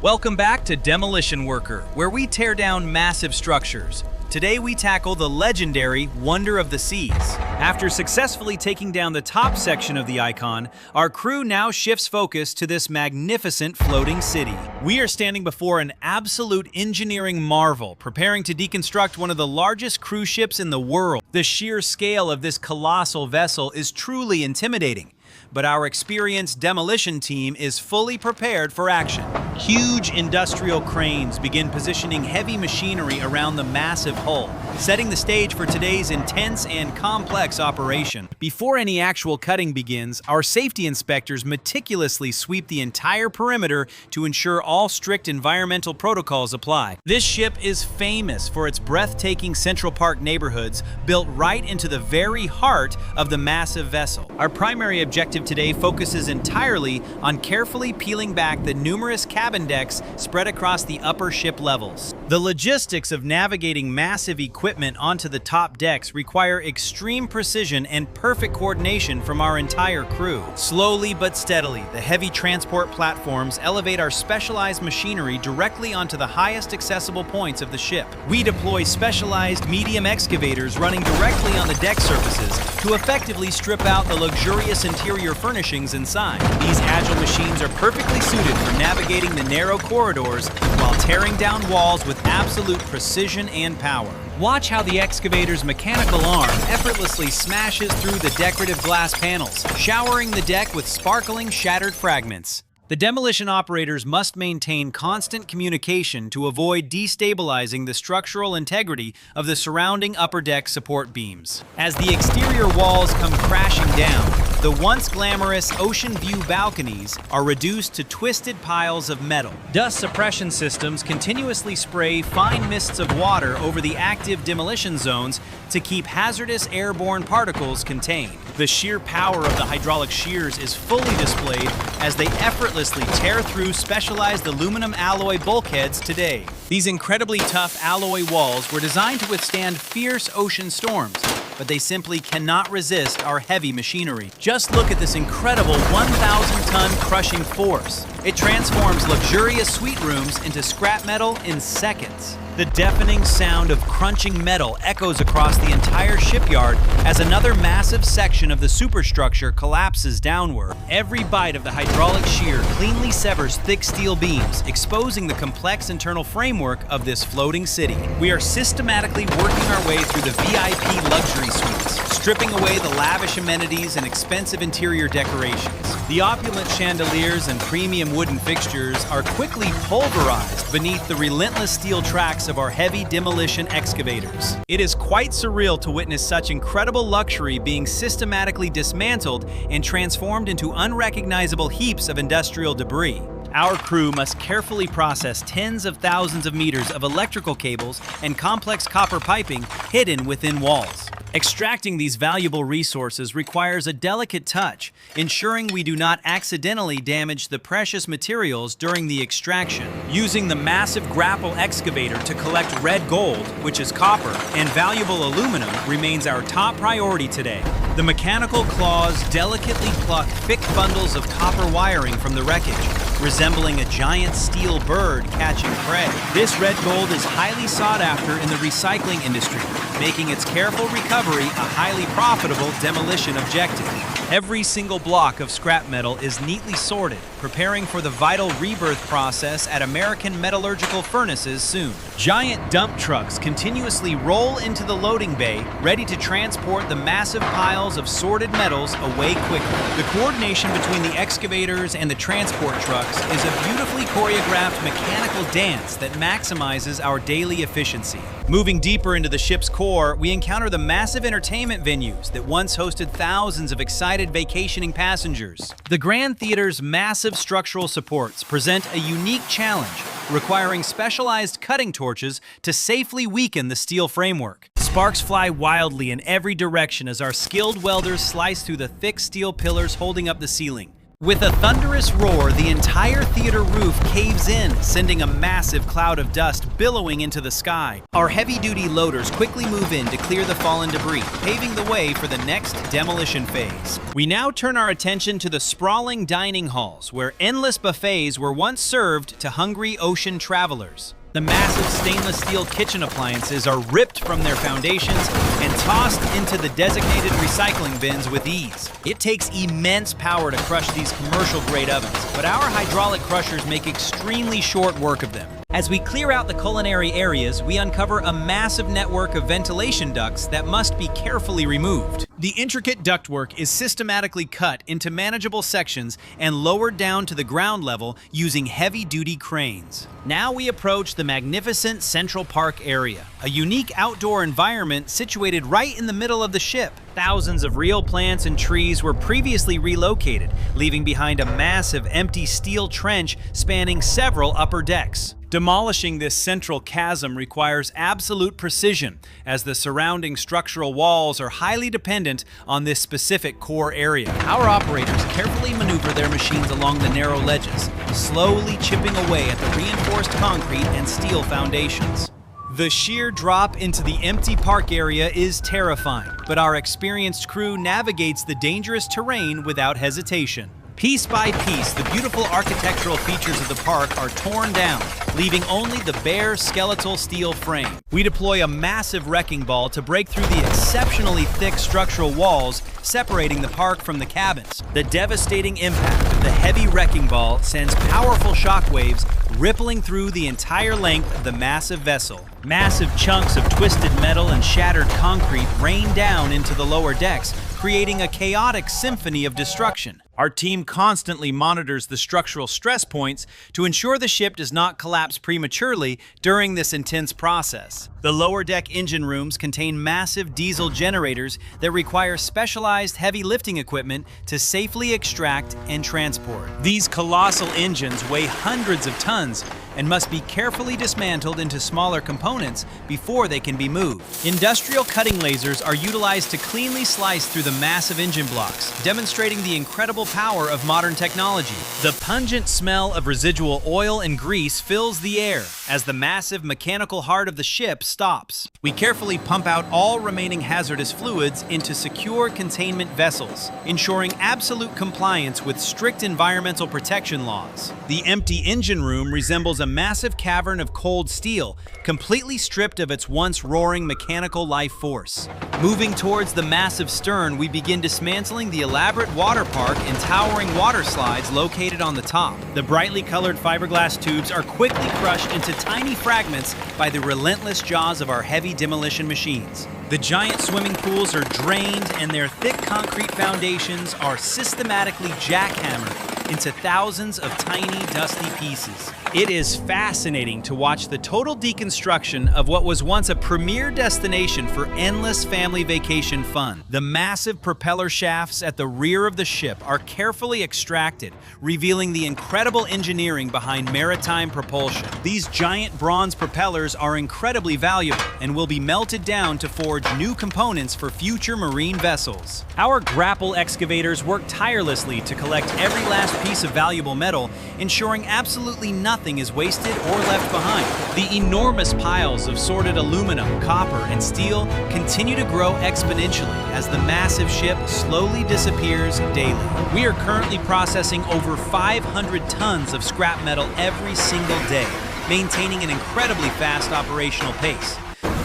Welcome back to Demolition Worker, where we tear down massive structures. Today we tackle the legendary Wonder of the Seas. After successfully taking down the top section of the icon, our crew now shifts focus to this magnificent floating city. We are standing before an absolute engineering marvel, preparing to deconstruct one of the largest cruise ships in the world. The sheer scale of this colossal vessel is truly intimidating, but our experienced demolition team is fully prepared for action. Huge industrial cranes begin positioning heavy machinery around the massive hull, setting the stage for today's intense and complex operation. Before any actual cutting begins, our safety inspectors meticulously sweep the entire perimeter to ensure all strict environmental protocols apply. This ship is famous for its breathtaking Central Park neighborhoods built right into the very heart of the massive vessel. Our primary objective today focuses entirely on carefully peeling back the numerous cabin decks spread across the upper ship levels. The logistics of navigating massive equipment onto the top decks require extreme precision and perfect coordination from our entire crew. Slowly but steadily, the heavy transport platforms elevate our specialized machinery directly onto the highest accessible points of the ship. We deploy specialized medium excavators running directly on the deck surfaces to effectively strip out the luxurious interior furnishings inside. These agile machines are perfectly suited for navigating the narrow corridors while tearing down walls with absolute precision and power. Watch how the excavator's mechanical arm effortlessly smashes through the decorative glass panels, showering the deck with sparkling shattered fragments. The demolition operators must maintain constant communication to avoid destabilizing the structural integrity of the surrounding upper deck support beams. As the exterior walls come crashing down, the once glamorous ocean view balconies are reduced to twisted piles of metal. Dust suppression systems continuously spray fine mists of water over the active demolition zones to keep hazardous airborne particles contained. The sheer power of the hydraulic shears is fully displayed as they effortlessly tear through specialized aluminum alloy bulkheads today. These incredibly tough alloy walls were designed to withstand fierce ocean storms, but they simply cannot resist our heavy machinery. Just look at this incredible 1,000-ton crushing force. It transforms luxurious suite rooms into scrap metal in seconds. The deafening sound of crunching metal echoes across the entire shipyard as another massive section of the superstructure collapses downward. Every bite of the hydraulic shear cleanly severs thick steel beams, exposing the complex internal framework of this floating city. We are systematically working our way through the VIP luxury suites, stripping away the lavish amenities and expensive interior decorations. The opulent chandeliers and premium wooden fixtures are quickly pulverized beneath the relentless steel tracks of our heavy demolition excavators. It is quite surreal to witness such incredible luxury being systematically dismantled and transformed into unrecognizable heaps of industrial debris. Our crew must carefully process tens of thousands of meters of electrical cables and complex copper piping hidden within walls. Extracting these valuable resources requires a delicate touch, ensuring we do not accidentally damage the precious materials during the extraction. Using the massive grapple excavator to collect red gold, which is copper, and valuable aluminum remains our top priority today. The mechanical claws delicately pluck thick bundles of copper wiring from the wreckage, resembling a giant steel bird catching prey. This red gold is highly sought after in the recycling industry, making its careful recovery a highly profitable demolition objective. Every single block of scrap metal is neatly sorted, preparing for the vital rebirth process at American metallurgical furnaces soon. Giant dump trucks continuously roll into the loading bay, ready to transport the massive piles of sorted metals away quickly. The coordination between the excavators and the transport trucks is a beautifully choreographed mechanical dance that maximizes our daily efficiency. Moving deeper into the ship's core, we encounter the massive entertainment venues that once hosted thousands of excited vacationing passengers. The Grand Theater's massive structural supports present a unique challenge, requiring specialized cutting torches to safely weaken the steel framework. Sparks fly wildly in every direction as our skilled welders slice through the thick steel pillars holding up the ceiling, With a thunderous roar, the entire theater roof caves in, sending a massive cloud of dust billowing into the sky. Our heavy-duty loaders quickly move in to clear the fallen debris, paving the way for the next demolition phase. We now turn our attention to the sprawling dining halls, where endless buffets were once served to hungry ocean travelers. The massive stainless steel kitchen appliances are ripped from their foundations and tossed into the designated recycling bins with ease. It takes immense power to crush these commercial-grade ovens, but our hydraulic crushers make extremely short work of them. As we clear out the culinary areas, we uncover a massive network of ventilation ducts that must be carefully removed. The intricate ductwork is systematically cut into manageable sections and lowered down to the ground level using heavy-duty cranes. Now we approach the magnificent Central Park area, a unique outdoor environment situated right in the middle of the ship. Thousands of real plants and trees were previously relocated, leaving behind a massive empty steel trench spanning several upper decks. Demolishing this central chasm requires absolute precision, as the surrounding structural walls are highly dependent on this specific core area. Our operators carefully maneuver their machines along the narrow ledges, slowly chipping away at the reinforced concrete and steel foundations. The sheer drop into the empty park area is terrifying, but our experienced crew navigates the dangerous terrain without hesitation. Piece by piece, the beautiful architectural features of the park are torn down, leaving only the bare skeletal steel frame. We deploy a massive wrecking ball to break through the exceptionally thick structural walls separating the park from the cabins. The devastating impact of the heavy wrecking ball sends powerful shockwaves rippling through the entire length of the massive vessel. Massive chunks of twisted metal and shattered concrete rain down into the lower decks, creating a chaotic symphony of destruction. Our team constantly monitors the structural stress points to ensure the ship does not collapse prematurely during this intense process. The lower deck engine rooms contain massive diesel generators that require specialized heavy lifting equipment to safely extract and transport. These colossal engines weigh hundreds of tons and must be carefully dismantled into smaller components before they can be moved. Industrial cutting lasers are utilized to cleanly slice through the massive engine blocks, demonstrating the incredible power of modern technology. The pungent smell of residual oil and grease fills the air as the massive mechanical heart of the ship stops. We carefully pump out all remaining hazardous fluids into secure containment vessels, ensuring absolute compliance with strict environmental protection laws. The empty engine room resembles a massive cavern of cold steel, completely stripped of its once roaring mechanical life force. Moving towards the massive stern, we begin dismantling the elaborate water park and towering water slides located on the top. The brightly colored fiberglass tubes are quickly crushed into tiny fragments by the relentless jaws of our heavy demolition machines. The giant swimming pools are drained and their thick concrete foundations are systematically jackhammered into thousands of tiny, dusty pieces. It is fascinating to watch the total deconstruction of what was once a premier destination for endless family vacation fun. The massive propeller shafts at the rear of the ship are carefully extracted, revealing the incredible engineering behind maritime propulsion. These giant bronze propellers are incredibly valuable and will be melted down to forge new components for future marine vessels. Our grapple excavators work tirelessly to collect every last piece of valuable metal, ensuring absolutely nothing is wasted or left behind. The enormous piles of sorted aluminum, copper, and steel continue to grow exponentially as the massive ship slowly disappears daily. We are currently processing over 500 tons of scrap metal every single day, maintaining an incredibly fast operational pace.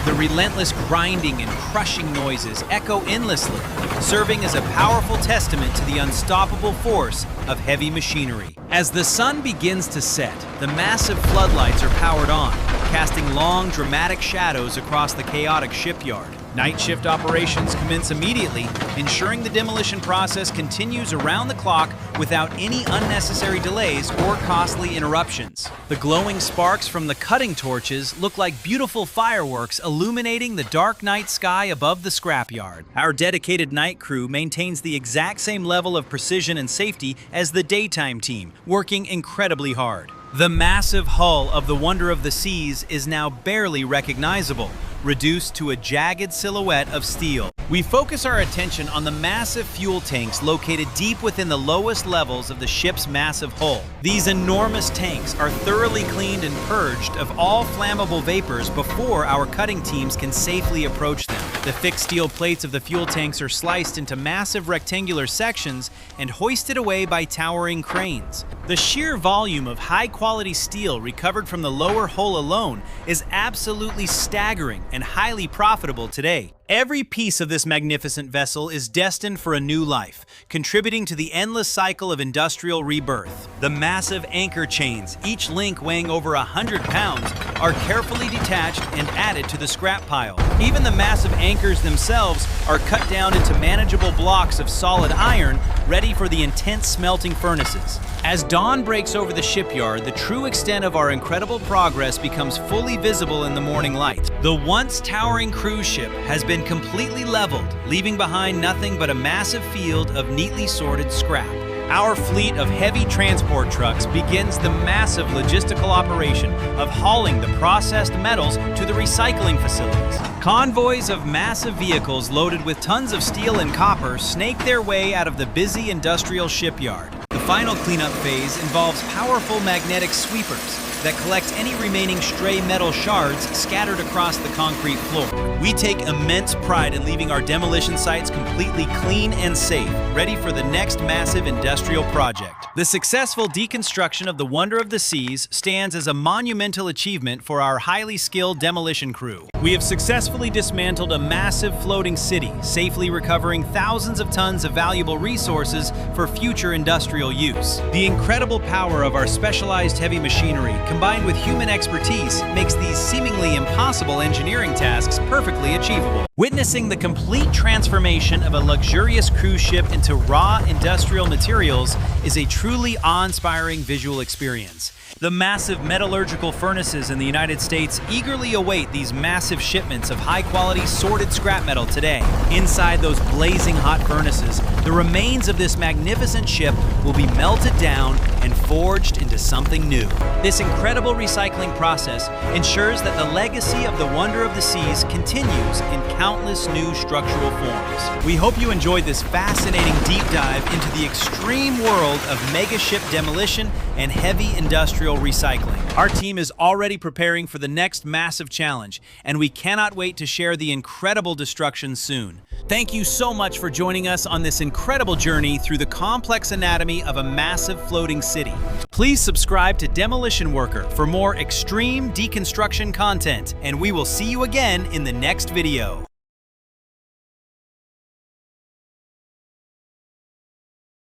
The relentless grinding and crushing noises echo endlessly, serving as a powerful testament to the unstoppable force of heavy machinery. As the sun begins to set, the massive floodlights are powered on, casting long, dramatic shadows across the chaotic shipyard. Night shift operations commence immediately, ensuring the demolition process continues around the clock without any unnecessary delays or costly interruptions. The glowing sparks from the cutting torches look like beautiful fireworks illuminating the dark night sky above the scrapyard. Our dedicated night crew maintains the exact same level of precision and safety as the daytime team, working incredibly hard. The massive hull of the Wonder of the Seas is now barely recognizable, reduced to a jagged silhouette of steel. We focus our attention on the massive fuel tanks located deep within the lowest levels of the ship's massive hull. These enormous tanks are thoroughly cleaned and purged of all flammable vapors before our cutting teams can safely approach them. The thick steel plates of the fuel tanks are sliced into massive rectangular sections and hoisted away by towering cranes. The sheer volume of high-quality steel recovered from the lower hull alone is absolutely staggering and highly profitable today. Every piece of this magnificent vessel is destined for a new life, contributing to the endless cycle of industrial rebirth. The massive anchor chains, each link weighing over 100 pounds, are carefully detached and added to the scrap pile. Even the massive anchors themselves are cut down into manageable blocks of solid iron, ready for the intense smelting furnaces. As dawn breaks over the shipyard, the true extent of our incredible progress becomes fully visible in the morning light. The once towering cruise ship has been completely leveled, leaving behind nothing but a massive field of neatly sorted scrap. Our fleet of heavy transport trucks begins the massive logistical operation of hauling the processed metals to the recycling facilities. Convoys of massive vehicles loaded with tons of steel and copper snake their way out of the busy industrial shipyard. The final cleanup phase involves powerful magnetic sweepers that collect any remaining stray metal shards scattered across the concrete floor. We take immense pride in leaving our demolition sites completely clean and safe, ready for the next massive industrial project. The successful deconstruction of the Wonder of the Seas stands as a monumental achievement for our highly skilled demolition crew. We have successfully dismantled a massive floating city, safely recovering thousands of tons of valuable resources for future industrial use. The incredible power of our specialized heavy machinery, combined with human expertise, makes these seemingly impossible engineering tasks perfectly achievable. Witnessing the complete transformation of a luxurious cruise ship into raw industrial materials is a truly awe-inspiring visual experience. The massive metallurgical furnaces in the United States eagerly await these massive shipments of high-quality sorted scrap metal today. Inside those blazing hot furnaces, the remains of this magnificent ship will be melted down and forged into something new. This incredible recycling process ensures that the legacy of the Wonder of the Seas continues in countless new structural forms. We hope you enjoyed this fascinating deep dive into the extreme world of mega ship demolition and heavy industrial recycling. Our team is already preparing for the next massive challenge, and we cannot wait to share the incredible destruction soon. Thank you so much for joining us on this incredible journey through the complex anatomy of a massive floating city. Please subscribe to Demolition Worker for more extreme deconstruction content, and we will see you again in the next video.